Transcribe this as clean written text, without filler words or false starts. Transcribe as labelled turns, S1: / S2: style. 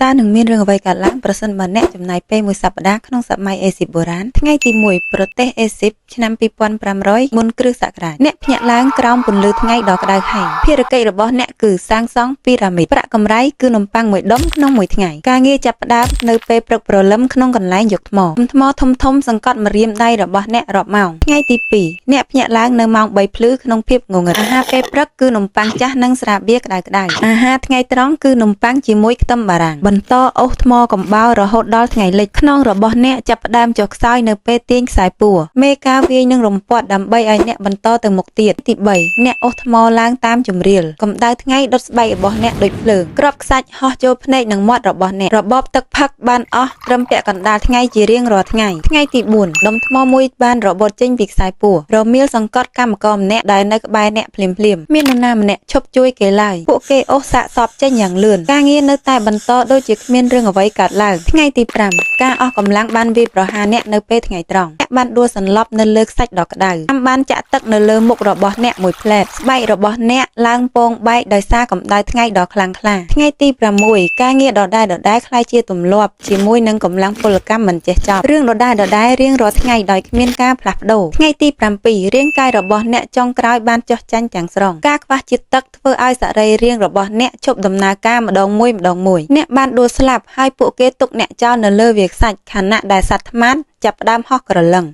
S1: តានឹងមានរឿងអ្វីកើតឡើងប្រសិនបើអ្នកចំណាយពេលមួយសប្តាហ៍ក្នុងសម័យអេស៊ីបបុរាណថ្ងៃទី1ប្រទេសអេស៊ីបឆ្នាំ2500មុនគ្រិស្តសករាជអ្នកភ្ញាក់ឡើងក្រោមពន្លឺថ្ងៃដ៏ក្តៅហែងភារកិច្ចរបស់អ្នកគឺសាងសង់ពីរ៉ាមីតប្រាក់កម្រៃគឺនំប៉័ងមួយដុំក្នុងមួយថ្ងៃការងារចាប់ផ្ដើមនៅពេលព្រឹកព្រលឹមក្នុងកន្លែងយកថ្មធំសង្កត់ម្រាមដៃរបស់អ្នករាប់ម៉ោងថ្ងៃទី2អ្នកភ្ញាក់ឡើងនៅម៉ោង3ភ្លឺក្នុងភាពងងឹតអាហារពេលព្រឹកគឺនំប៉័ងចាស់និងស្រាបៀរក្តៅៗអាហារថ្ងៃត្រង់គឺនំប៉័ងជាមួយខ្ទឹមបារាំងបន្តអូសថ្មកំបោររហូតដល់ថ្ងៃលិចខ្នងរបស់អ្នកចាប់ផ្ដើមចុះខ្សោយនៅពេលទាញខ្សែពួរមេការវាយនឹងរំពាត់ដើម្បីឲ្យអ្នកបន្តទៅមុខទៀតទី3អ្នកអូសថ្មឡើងតាមជម្រាលកម្ដៅថ្ងៃដុតស្បែករបស់អ្នកដូចភ្លើងក្របខ្សាច់ហោះចូលភ្នែកនិងមាត់របស់អ្នករបបទឹកផឹកបានអស់ត្រឹមពាក់កណ្ដាលថ្ងៃជារៀងរាល់ថ្ងៃថ្ងៃទី4ដុំថ្មមួយបានរបត់ចេញពីខ្សែពួររមៀលសង្កត់កម្មករម្នាក់ដែលនៅក្បែរអ្នកភ្លាមមាននរណាម្នាក់ឈប់ជួយគេឡើយពួកគេអូសសាកសពចេញយ៉ាងលឿនការងារនៅតែបន្តដូចជាគ្មានរឿងអ្វីកើតឡើងថ្ងៃទី5ការអស់កម្លាំងបានវាយប្រហារអ្នកនៅពេលថ្ងៃត្រង់អ្នកបានដួលសន្លប់នៅលើខ្សាច់ដ៏ក្តៅបានចាក់ទឹកនៅលើមុខរបស់អ្នកមួយផ្លែតស្បែករបស់អ្នកឡើងពងបែកដោយសារកម្ដៅថ្ងៃដ៏ខ្លាំងក្លាថ្ងៃទី6ការងារដដែលคล้ายជាទម្លាប់ជាមួយនឹងកម្លាំងពលកម្មមិនចេះចប់រឿងដដែលរៀងរាល់ថ្ងៃដោយគ្មានការផ្លាស់ប្ដូរថ្ងៃទី7រាងកាយរបស់អ្នកចុងក្រោយបានចុះចាញ់ទាំងស្រុងការខ្វះជាតិទឹកធ្វើឲ្យសរីរាង្គរបស់អ្នកឈប់ដំណើរការម្ដងមួយអ្នកបានដួលស្លាប់ហើយពួកគេទុកអ្នកចោលនៅលើវាលខ្សាច់ខណៈដែលសត្វថ្មាត់ចាប់ផ្ដើមហោះក្រឡឹង